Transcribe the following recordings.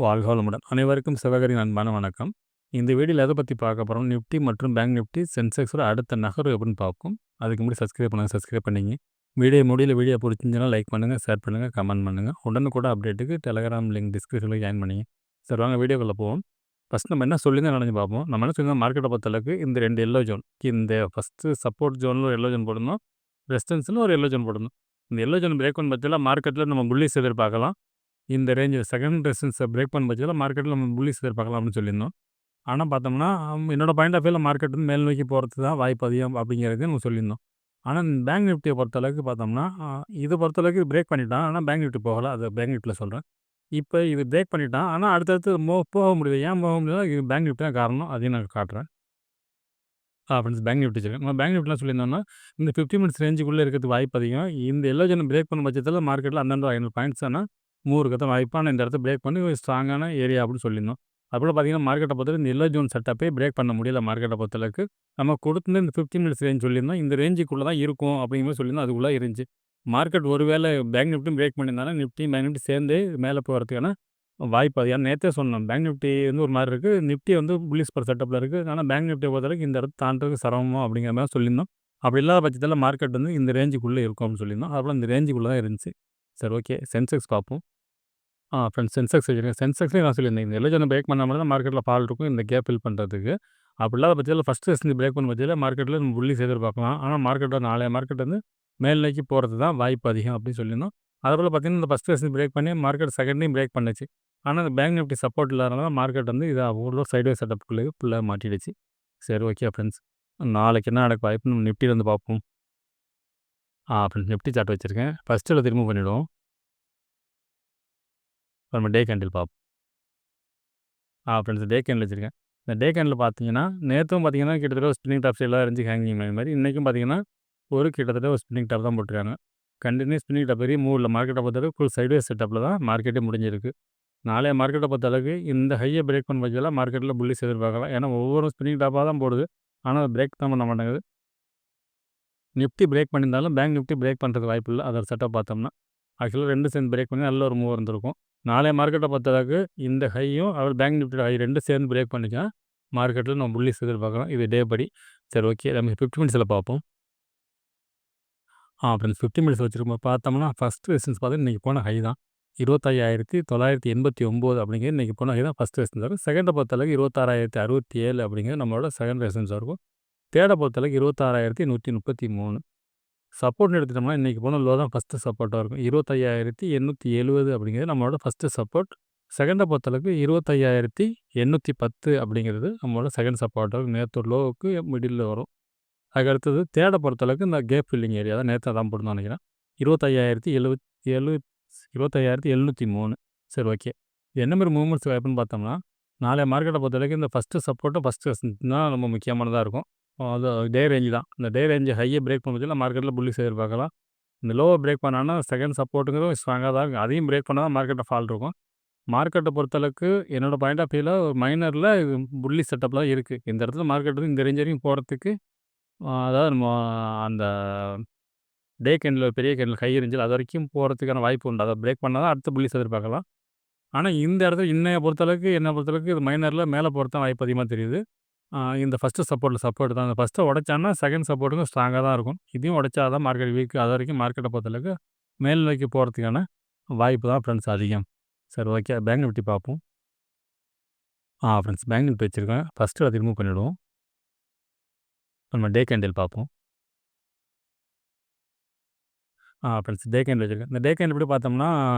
வாழ்க வளமுடன். அனைவருக்கும் சிவகரின் அன்பான வணக்கம். இந்த வீடியோவில் எதை பற்றி பார்க்க போகிறோம், நிஃப்டி மற்றும் பேங்க் நிஃப்டி சென்செக்ஸோட அடுத்த நகர்வு எப்படின்னு பார்ப்போம். அதுக்கு முன்னாடி சப்ஸ்கிரைப் பண்ணிங்க. வீடியோ பிடிச்சிருந்துச்சுன்னா லைக் பண்ணுங்கள், ஷேர் பண்ணுங்கள், கமெண்ட் பண்ணுங்கள். உடனுக்குட அப்டேட்டுக்கு டெலகிராம் லிங்க் டிஸ்கிரிப்ஷனில் ஜாயின் பண்ணிங்க. சரி, வாங்க வீடியோக்குள்ளே போவோம். ஃபஸ்ட் நம்ம என்ன சொல்லியிருந்தோம் நினைஞ்சு பார்ப்போம். நம்ம என்ன சொல்லியிருந்தோம், மார்க்கெட்டை பொறுத்தளவுக்கு இந்த 2 எல்லோ ஜோன், இந்த ஃபஸ்ட்டு சப்போர்ட் ஜோனில் ஒரு எல்லோ ஜோன் போடணும், ரெசிஸ்டன்ஸில் ஒரு எல்லோ ஜோன் போடணும். இந்த எல்லோ ஜோன் பிரேக் பண்ண பட்சத்தில் மார்க்கெட்டில் நம்ம புல்லிஷ் எதிர்பார்க்கலாம். இந்த ரேஞ்சு செகண்ட் ரெசிஸ்டன்ஸை பிரேக் பண்ண பட்சத்தில் மார்க்கெட்டில் நம்ம புல்லிஷ் எதிர்பார்க்கலாம் அப்படின்னு சொல்லியிருந்தோம். ஆனால் பார்த்தோம்னா என்னோட பாயிண்ட் ஆஃப் வியூவில் மார்க்கெட் வந்து மேல் நோக்கி போகிறது தான் வாய்ப்பு அதிகம் அப்படிங்கிறது நம்ம சொல்லியிருந்தோம். ஆனால் பேங்க் நிஃப்டியை பொறுத்தளவுக்கு பார்த்தோம்னா இதை பொறுத்தளவுக்கு பிரேக் பண்ணிட்டான். ஆனால் பேங்க் நிஃப்டி போகலை, அது பேங்க் நிஃப்டியில் சொல்கிறேன். இப்போ இது பிரேக் பண்ணிட்டான், ஆனால் அடுத்தடுத்து போக முடியல. ஏன் போக முடியல, இது பேங்க் நிஃப்டி தான் காரணம். அதையும் நான் காட்டுறேன். ஃப்ரெண்ட்ஸ், பேங்க் நிஃப்டி வச்சுருக்கேன். நம்ம பேங்க் நிஃப்டிலாம் சொல்லியிருந்தோம்னா இந்த 50 மினிட்ஸ் ரேஞ்சுக்குள்ளே இருக்கிறதுக்கு வாய்ப்பு அதிகம். இந்த எல்லோ ஜோன் பிரேக் பண்ண பட்சத்தில் மார்க்கெட்டில் அந்தந்த 500 பாயிண்ட்ஸ் ஆனால் மூவ் தான் வாய்ப்பு. ஆனால் இந்த இடத்த பிரேக் பண்ணி ஒரு ஸ்ட்ராங்கான ஏரியா அப்படின்னு சொல்லியிருந்தோம். அதுபோல் பார்த்தீங்கன்னா மார்க்கெட்டை பொறுத்தவரை இந்த எல்லோ ஜோன் செட்டப்பே பிரேக் பண்ண முடியல. மார்க்கெட்டை பொறுத்தளவுக்கு நம்ம கொடுத்து இந்த 50 மினிட்ஸ் ரேஞ்ச் சொல்லியிருந்தோம். இந்த ரேஞ்சுக்குள்ளே தான் இருக்கும் அப்படிங்கிற சொல்லியிருந்தோம். அதுக்குள்ளே இருந்துச்சு. மார்க்கெட் ஒருவேளை பேங்க் நிஃப்டியும் பிரேக் பண்ணியிருந்தாலும் நிஃப்டியும் பேங்க் நிஃப்டி சேர்ந்து மேலே போகிறதுக்கான வாய்ப்பு அது. ஏன்னா நேற்றே சொன்னோம், பேங்க் நிஃப்டி வந்து ஒரு மாதிரி இருக்குது, நிஃப்டி வந்து புல்லிஷ் பர் செட்டப்பில் இருக்குது. ஆனால் பேங்க் நிஃப்டியை பொறுத்தளவுக்கு இந்த இடத்து தாண்டதுக்கு சிரமமோ அப்படிங்கிற மாதிரி சொல்லியிருந்தோம். அப்படி இல்லாத பட்சத்தில் மார்க்கெட் வந்து இந்த ரேஞ்சுக்குள்ளே இருக்கும் அப்படின்னு சொல்லியிருந்தோம். அதுபோல் இந்த ரேஞ்சுக்குள்ளே தான் இருந்துச்சு. சரி, ஓகே, சென்செக்ஸ் பார்ப்போம். ஃப்ரெண்ட்ஸ், சென்செக்ஸ் வச்சுருக்கேன். சென்செக்ஸ்லேயும் நான் சொல்லியிருந்தேன், இந்த எல்லோ ஜோன் பிரேக் பண்ண மாதிரி தான் மார்க்கெட்டில் ஃபால் இருக்கும் இந்த கேப் ஃபில் பண்ணுறதுக்கு. அப்படி இல்லாத பட்சத்தில் ஃபஸ்ட்டு ரெசிஸ்டன்ஸ் பிரேக் பண்ண பட்சத்தில் மார்க்கெட்டில் நம்ம புல்லிஷ் எதிர்பார்க்கலாம். ஆனால் மார்க்கெட்டில் நாளைய மார்க்கெட் வந்து மேல் நோக்கி போகிறது தான் வாய்ப்பு அதிகம் அப்படின்னு சொல்லியிருந்தோம். அதுபோல் பார்த்தீங்கன்னா இந்த ஃபஸ்ட் ரெசிஸ்டன்ஸ் பிரேக் பண்ணி மார்க்கெட் செகண்டையும் பிரேக் பண்ணுச்சு. ஆனால் இந்த பேங்க் நிஃப்டி சப்போர்ட் இல்லாதனால மார்க்கெட் வந்து இது அவ்வளோ சைட்வே செட்டப்புக்குள்ளே ஃபுல்லாக மாட்டிடுச்சு. சரி, ஓகே ஃப்ரெண்ட்ஸ், நாளைக்கு என்ன நடக்க வாய்ப்பு நம்ம நிஃப்டியில் வந்து பார்ப்போம். ஃப்ரெண்ட்ஸ், நிஃப்டி சார்ட் வச்சுருக்கேன். ஃபஸ்ட்டில் ரிமூவ் பண்ணிவிடுவோம். நம்ம டே கேண்டில் பார்ப்போம். ஃப்ரெண்ட்ஸ், டே கேண்டில் வச்சுருக்கேன். இந்த டே கேண்டில் பார்த்தீங்கன்னா நேற்றும் பார்த்தீங்கன்னா கிட்டத்தட்ட ஒரு ஸ்பின்னிங் டாப் சைடெலாம் இருந்துச்சு, ஹேங்கிங் மாதிரி. இன்றைக்கும் பார்த்தீங்கன்னா ஒரு கிட்டத்தட்ட ஒரு ஸ்பின்னிங் டாப் தான் போட்டிருக்காங்க. கண்டினியூஸ் ஸ்பின்னிங் டாப் பெரிய மூவ் இல்லை. மார்க்கெட்டை பொறுத்தளவுக்கு ஃபுல் சைட்வே செட்டப்பில் தான் மார்க்கெட்டே முடிஞ்சிருக்கு. நாளைய மார்க்கெட்டை பொறுத்தளவுக்கு இந்த ஹையை பிரேக் பண்ண பட்சத்தில் மார்க்கெட்டில் புல்லிஷ் எதிர்பார்க்கலாம். ஏன்னா ஒவ்வொரு ஸ்பின்னிங் டாப்பாக தான் போடுது, ஆனால் பிரேக் தான் பண்ண மாட்டேங்குது. நிஃப்டி பிரேக் பண்ணியிருந்தாலும் பேங்க் நிஃப்டி பிரேக் பண்ணுறது வாய்ப்பு இல்லை. அதோட செட்டப் பார்த்தோம்னா ஆக்சுவலாக 2 சேர்ந்து பிரேக் பண்ணி நல்ல ஒரு மூவ் இருந்திருக்கும். நாளைய மார்க்கெட்டை பொறுத்தளவுக்கு இந்த ஹையும் அவர் பேங்க் நிஃப்டி ஹை 2 சேர்ந்து பிரேக் பண்ணிச்சா மார்க்கெட்டில் நம்ம புல்லிஷ் எதிர்பார்க்கலாம். இது டே படி. சரி, ஓகே, நம்ம 50 மினிட்ஸில் பார்ப்போம். ஃப்ரெண்ட்ஸ், 50 மினிட்ஸ் வச்சுருக்கோம். பார்த்தோம்னா ஃபஸ்ட் ரெசிஸ்டன்ஸ் பார்த்தீங்கன்னா இன்றைக்கி போன ஹை தான் 25,989 அப்படிங்கிறது இன்றைக்கி போன ஹை தான் ஃபஸ்ட் ரெசிஸ்டன்ஸ் இருக்கும். செகண்டை பொறுத்தளவுக்கு 26,067 அப்படிங்கிறது நம்மளோட செகண்ட் ரெசிஸ்டன்ஸாக இருக்கும். தேர்டை பொறுத்தளவுக்கு 26,133. சப்போர்ட்னு எடுத்துட்டோம்னா இன்றைக்கி போன லோ தான் ஃபஸ்ட்டு சப்போர்ட்டாக இருக்கும். 25,870 அப்படிங்கிறது நம்மளோட ஃபஸ்ட்டு சப்போர்ட். செகண்டை பொறுத்தளவுக்கு 25,810 அப்படிங்கிறது நம்மளோட செகண்ட் சப்போர்ட்டாக இருக்கும். நேற்று லோவுக்கு மிடில் வரும். அதுக்கடுத்தது தேர்டை பொறுத்தளவுக்கு இந்த கேப் ஃபில்லிங் ஏரியா தான் நேற்று தான் போட்டுன்னு நினைக்கிறேன். 25,703. சரி, ஓகே, என்ன மாதிரி மூவ்மெண்ட்ஸ் வாய்ப்புன்னு பார்த்தோம்னா நாளைய மார்க்கெட்டை பொறுத்தவரைக்கும் இந்த ஃபஸ்ட்டு சப்போர்ட்டும் ஃபஸ்ட்டு ரெசிஸ்டன்ஸ் தான் ரொம்ப முக்கியமானதாக இருக்கும். அது டே ரேஞ்சு தான். இந்த டே ரேஞ்சு ஹையை பிரேக் பண்ண மார்க்கெட்டில் புல்லிஷ் எதிர்பார்க்கலாம். இந்த லோவை பிரேக் பண்ணான்னா செகண்ட் சப்போர்ட்டுங்கிறது ஸ்ட்ராங்காக தான் இருக்கும். அதையும் பிரேக் பண்ணால் தான் மார்க்கெட்டை ஃபால் இருக்கும். மார்க்கெட்டை பொறுத்தளவுக்கு என்னோடய பாயிண்ட் ஆஃப் வியூவில் ஒரு மைனரில் புல்லிஷ் செட்டப்பில் இருக்குது. இந்த இடத்துல மார்க்கெட் வந்து இந்த ரேஞ்ச் வரைக்கும் போகிறதுக்கு அதாவது நம்ம அந்த டே கேண்டில் பெரிய கேண்டில் ஹை ரேஞ்சில் அது வரைக்கும் போகிறதுக்கான வாய்ப்பு உண்டு. அதை பிரேக் பண்ணால் தான் அடுத்த புல்லிஷ் எதிர்பார்க்கலாம். ஆனால் இந்த இடத்துல என்னை பொறுத்தளவுக்கு இது மைனரில் மேலே போகிறது தான் வாய்ப்பு அதிகமாக தெரியுது. இந்த ஃபஸ்ட்டு சப்போர்ட் தான். அந்த ஃபஸ்ட்டை உடைச்சான்னா செகண்ட் சப்போர்ட்டுக்கும் ஸ்ட்ராங்காக தான் இருக்கும். இதையும் உடைச்சா தான் மார்க்கெட் வீக். அது வரைக்கும் மார்க்கெட்டை பொறுத்தளவுக்கு மேல் நோக்கி போகிறதுக்கான வாய்ப்பு தான் ஃப்ரெண்ட்ஸ் அதிகம். சரி, ஓகே, பேங்க் நிஃப்டி பார்ப்போம். ஃப்ரெண்ட்ஸ், பேங்க் நிஃப்டி வச்சுருக்கேன். ஃபஸ்ட்டு அதை ரிமூவ் பண்ணிவிடுவோம். நம்ம டே கேண்டில் பார்ப்போம். ஃப்ரெண்ட்ஸ், டே கேண்டில் வச்சுருக்கேன். இந்த டே கேண்டில் எப்படி பார்த்தோம்னா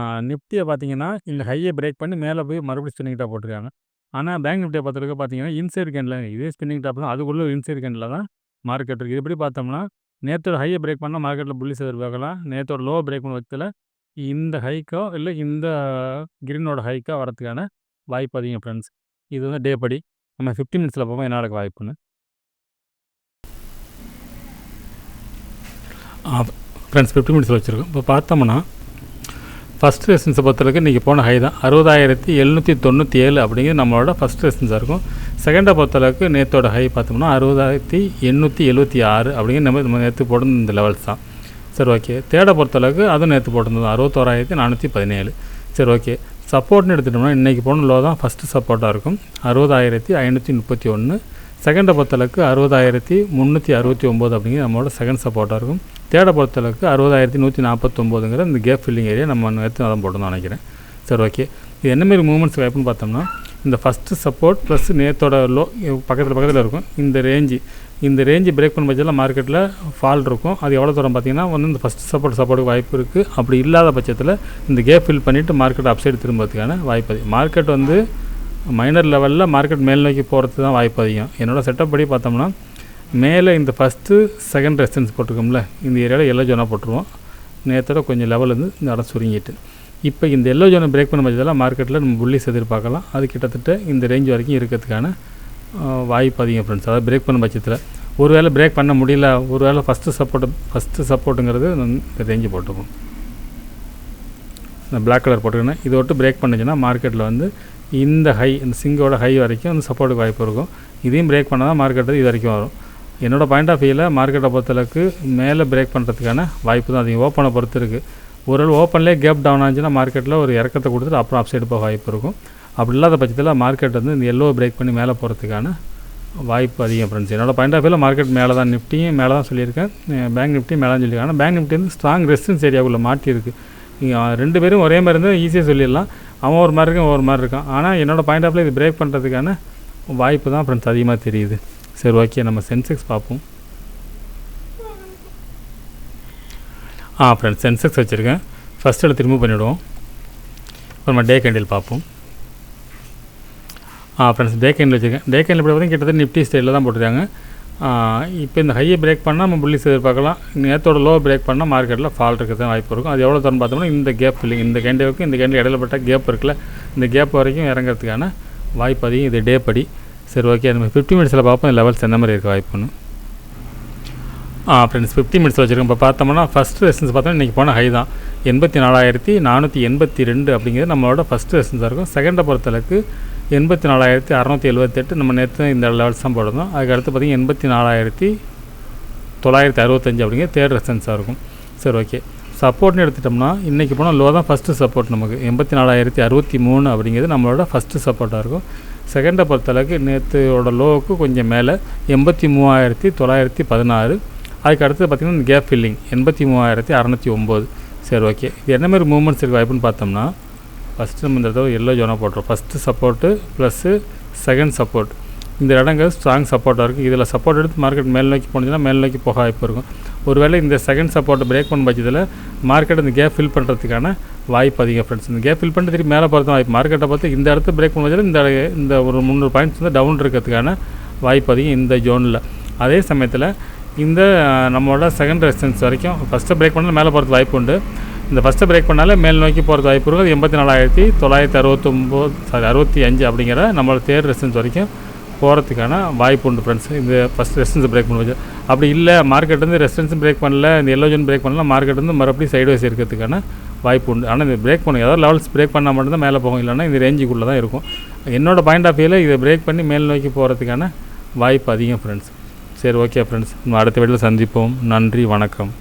நிஃப்டியை பார்த்தீங்கன்னா இந்த ஹையை பிரேக் பண்ணி மேலே போய் மறுபடியும் ஸ்பின்னிங் டாப் போட்டிருக்காங்க. ஆனால் பேங்க் நிஃப்டியை பொறுத்தவரைக்கும் பார்த்தீங்கன்னா இன்சைட் கேண்டில் இதே ஸ்பின்னிங் டாப் தான், அதுக்குள்ளே இன்சைட் கேண்டில் தான் மார்க்கெட் இருக்குது. இது எப்படி பார்த்தோம்னா நேற்றோட ஹையை பிரேக் பண்ணால் மார்க்கெட்டில் புல்லிஷ் எதிர்பார்க்கலாம். நேற்றோட லோ பிரேக் பண்ண பட்சத்தில் இந்த ஹைக்கோ இல்லை இந்த கிரீனோட ஹைக்கோ வரதுக்கான வாய்ப்பு அதிகம் ஃப்ரெண்ட்ஸ். இது வந்து டே படி. நம்ம 50 மினிட்ஸில் பார்ப்போம் என்ன நடக்க வாய்ப்புன்னு. ஃப்ரெண்ட்ஸ், 50 மினிட்ஸில் வச்சுருக்கோம். இப்போ பார்த்தோம்னா ஃபஸ்ட் ரெசிஸ்டன்ஸை பொறுத்தளவுக்கு இன்றைக்கி போன ஹை தான் 60,797 அப்படிங்கிறது நம்மளோட ஃபஸ்ட் ரெசிஸ்டன்ஸாக இருக்கும். செகண்டை பொறுத்தளவுக்கு நேற்றோட ஹை பார்த்தோம்னா 60,876 அப்படிங்கிற நம்ம நேற்று போட்டிருந்த இந்த லெவல்ஸ் தான். சரி, ஓகே, தேர்டை பொறுத்தளவுக்கு அதுவும் நேற்று போட்டிருந்தது 61,417. சரி, ஓகே, சப்போர்ட்னு எடுத்துட்டோம்னா இன்றைக்கி போன லோ தான் ஃபஸ்ட்டு சப்போர்ட்டாக இருக்கும் 60,531. செகண்டை பொறுத்தளவுக்கு 60,369 அப்படிங்கிறது நம்மளோட செகண்ட் சப்போர்ட்டாக இருக்கும். தேர்டை பொறுத்தளவுக்கு 60,149ங்கிற இந்த கேப் ஃபில்லிங் ஏரியா நம்ம நேற்று தான் போட்டோம்னு நினைக்கிறேன். சரி, ஓகே. இது என்னமாரி மூமெண்ட்ஸ் வாய்ப்புன்னு பார்த்தோம்னா இந்த ஃபஸ்ட்டு சப்போர்ட் ப்ளஸ் நேற்றோட லோ பக்கத்தில் இருக்கும். இந்த ரேஞ்சு பிரேக் பண்ண பட்சத்தில் மார்க்கெட்டில் ஃபால் இருக்கும். அது எவ்வளோ தூரம் பார்த்திங்கன்னா இந்த ஃபஸ்ட்டு சப்போர்ட்டுக்கு வாய்ப்பு இருக்குது. அப்படி இல்லாத பட்சத்தில் இந்த கேப் ஃபில் பண்ணிவிட்டு மார்க்கெட் அப்சைடு திரும்புறதுக்கான வாய்ப்பு அதிகம். மார்க்கெட் மைனர் லெவலில் மார்க்கெட் மேல் நோக்கி போகிறது தான் வாய்ப்பு அதிகம். என்னோடய செட்டப் படி பார்த்தோம்னா மேலே இந்த ஃபஸ்ட்டு செகண்ட் ரெசிஸ்டன்ஸ் போட்டிருக்கோம்ல, இந்த ஏரியாவில் எல்லோ ஜோனாக போட்டுருவோம். நேற்றோட கொஞ்சம் லெவல் இந்த இடம் சுருங்கிட்டு இப்போ இந்த எல்லோ ஜோனை பிரேக் பண்ண பட்சத்தில் மார்க்கெட்டில் நம்ம புல்லிஸ் எதிர்பார்க்கலாம். அது கிட்டத்தட்ட இந்த ரேஞ்ச் வரைக்கும் இருக்கிறதுக்கான வாய்ப்பு அதிகம் ஃப்ரெண்ட்ஸ். அதாவது பிரேக் பண்ண பட்சத்தில் ஒரு வேளை பிரேக் பண்ண முடியல, ஒரு வேளை ஃபஸ்ட்டு சப்போர்ட்டுங்கிறது இந்த ரேஞ்சு போட்டுக்கும். இந்த பிளாக் கலர் போட்டுக்கணும். இதை விட்டு பிரேக் பண்ணிச்சுன்னா மார்க்கெட்டில் இந்த சிங்கோட ஹை வரைக்கும் சப்போர்ட்டுக்கு வாய்ப்பு இருக்கும். இதையும் பிரேக் பண்ணால் தான் மார்க்கெட்டு இது வரைக்கும் வரும். என்னோடய பாயிண்ட் ஆஃப் வியூவில் மார்க்கெட்டை பொறுத்தளவுக்கு மேலே பிரேக் பண்ணுறதுக்கான வாய்ப்பு தான் அதிகம். ஓப்பனை பொறுத்து இருக்குது. ஒரு ஓப்பன்லேயே கேப் டவுன் ஆச்சுன்னா மார்க்கெட்டில் ஒரு இறக்கத்தை கொடுத்துட்டு அப்புறம் அப்சைடு போக வாய்ப்பு இருக்கும். அப்படி இல்லாத பட்சத்தில் மார்க்கெட் இந்த எல்லோ பிரேக் பண்ணி மேலே போகிறதுக்கான வாய்ப்பு அதிகம் ஃப்ரெண்ட்ஸ். என்னோடய பாயிண்ட் ஆஃப் வியூவில் மார்க்கெட் மேலே தான், நிஃப்டியும் மேலே தான் சொல்லியிருக்கேன், பேங்க் நிஃப்டி மேலே தான் சொல்லியிருக்கேன். ஆனால் பேங்க் நிஃப்டி ஸ்ட்ராங் ரெசிஸ்டன்ஸ் ஏரியாவுக்குள்ளே மாட்டியிருக்கு. ரெண்டு பேரும் ஒரே மாதிரி இருந்தால் ஈஸியாக சொல்லிடலாம். அவன் ஒரு மாதிரி இருக்கான், ஒரு மாதிரி இருக்கான். ஆனால் என்னோடய பாயிண்ட் ஆஃப் வியூவில் இது பிரேக் பண்ணுறதுக்கான வாய்ப்பு தான் ஃப்ரெண்ட்ஸ் அதிகமாக தெரியுது. சரி, ஓகே. நம்ம சென்செக்ஸ் பார்ப்போம். ஃப்ரெண்ட்ஸ் சென்செக்ஸ் வச்சுருக்கேன். ஃபஸ்ட் எடுத்து ரிமூவ் பண்ணிவிடுவோம். இப்போ நம்ம டே கேண்டில் பார்ப்போம். ஃப்ரெண்ட்ஸ் டே கேண்டில் வச்சுருக்கேன். டே கேண்டில் இப்படி பார்த்தீங்கன்னா கிட்டத்தட்ட நிஃப்டி ஸ்டைலில் தான் போட்டுருக்காங்க. இப்போ இந்த ஹையை பிரேக் பண்ணால் நம்ம புல்லிஸ் எதிர்பார்க்கலாம். நேற்றோட லோ பிரேக் பண்ணால் மார்க்கெட்டில் ஃபால் இருக்கிறது வாய்ப்பு இருக்கும். அது எவ்வளோ தரம் பார்த்தோம்னா இந்த கேப் ஃபில்லிங், இந்த கேண்டிலுக்கு இந்த கேண்டில் இடையிலப்பட்ட கேப் இருக்குல்ல, இந்த கேப் வரைக்கும் இறங்கிறதுக்கான வாய்ப்பு அதிகம். இது டே படி. சரி, ஓகே. நம்ம 50 மினிட்ஸில் பார்ப்போம் லெவல்ஸ் எந்த மாதிரி இருக்க வாய்ப்புன்னு. ஃப்ரெண்ட்ஸ் 50 மினிட்ஸ் வச்சுருக்கோம். இப்போ பார்த்தோம்னா ஃபஸ்ட்டு ரெசிஸ்டன்ஸ் பார்த்தோம்னா இன்றைக்கி போன ஹை தான் 84,482 அப்படிங்கிறது நம்மளோட ஃபஸ்ட்டு ரெசிஸ்டன்ஸாக இருக்கும். செகண்டை பொறுத்தளவுக்கு 84,678 நம்ம நேற்று இந்த லெவல்ஸ் தான் போடுறோம். அதுக்கடுத்து பார்த்திங்கன்னா 84,965 அப்படிங்கிறது தேர்ட் ரெசிஸ்டன்ஸாக இருக்கும். சரி, ஓகே. சப்போர்ட்னு எடுத்துட்டோம்னா இன்றைக்கி போனால் லோ தான் ஃபஸ்ட்டு சப்போர்ட். நமக்கு 84,063 அப்படிங்கிறது நம்மளோட ஃபஸ்ட்டு சப்போர்ட்டாக இருக்கும். செகண்டை பொறுத்தளவுக்கு நேற்றோட லோவுக்கு கொஞ்சம் மேலே 83,916. அதுக்கு அடுத்து பார்த்திங்கன்னா இந்த கேப் ஃபில்லிங் 83,609. சரி, ஓகே. இது என்ன மாதிரி மூவ்மெண்ட்ஸ் இருக்குது வாய்ப்புன்னு பார்த்தோம்னா ஃபஸ்ட்டு நம்ம இந்த இடத்துல எல்லோ ஜோனாக போட்டுரும். First support plus second support, இந்த இடங்கள் ஸ்ட்ராங் சப்போர்ட்டாக இருக்குது. இதில் சப்போர்ட் எடுத்து மார்க்கெட் மேல் நோக்கி போனதுன்னா மேல் நோக்கி போக வாய்ப்பு இருக்கும். ஒருவேளை இந்த செகண்ட் சப்போர்ட்டை பிரேக் பண்ண பட்சத்தில் மார்க்கெட் இந்த கேப் ஃபில் பண்ணுறதுக்கான வாய்ப்பு அதிகம் ஃப்ரெண்ட்ஸ். இந்த கேப் ஃபில் பண்ணிட்டு திரும்பி மேலே போகிறது வாய்ப்பு. மார்க்கெட்டை பார்த்து இந்த இடத்த பிரேக் பண்ண பட்சத்தில் இந்த ஒரு 300 பாயிண்ட்ஸ் டவுன் இருக்கிறதுக்கான வாய்ப்பு அதிகம் இந்த ஜோனில். அதே சமயத்தில் இந்த நம்மளோட செகண்ட் ரெசிஸ்டன்ஸ் வரைக்கும் ஃபஸ்ட்டு பிரேக் பண்ணால் மேலே போகிறது வாய்ப்பு உண்டு. இந்த ஃபஸ்ட்டை பிரேக் பண்ணாலே மேல் நோக்கி போகிறது வாய்ப்பு இருக்குது. 84,965 அப்படிங்கிற நம்மளோட தேர்ட் ரெசிஸ்டன்ஸ் வரைக்கும் போகிறதுக்கான வாய்ப்பு உண்டு ஃப்ரெண்ட்ஸ். இந்த ஃபஸ்ட் ரெசிஸ்டன்ஸ் பிரேக் பண்ணுவது. அப்படி இல்லை மார்க்கெட் ரெசிஸ்டன்ஸும் பிரேக் பண்ணல, இந்த எல்லோ ஜோன் பிரேக் பண்ணலாம், மார்க்கெட் மறுபடியும் சைட்வைஸ் இருக்கிறதுக்கான வாய்ப்பு உண்டு. ஆனால் இந்த பிரேக் பண்ணும் ஏதாவது லெவல்ஸ் பிரேக் பண்ணால் மட்டும்தான் மேலே போகும், இல்லைன்னா இந்த ரேஞ்சுக்குள்ளே தான் இருக்கும். என்னோடய பாயிண்ட் ஆஃப் வியூவில் இதை பிரேக் பண்ணி மேல் நோக்கி போகிறதுக்கான வாய்ப்பு அதிகம் ஃப்ரெண்ட்ஸ். சரி, ஓகே ஃப்ரெண்ட்ஸ். அடுத்த வீடியோவில் சந்திப்போம். நன்றி, வணக்கம்.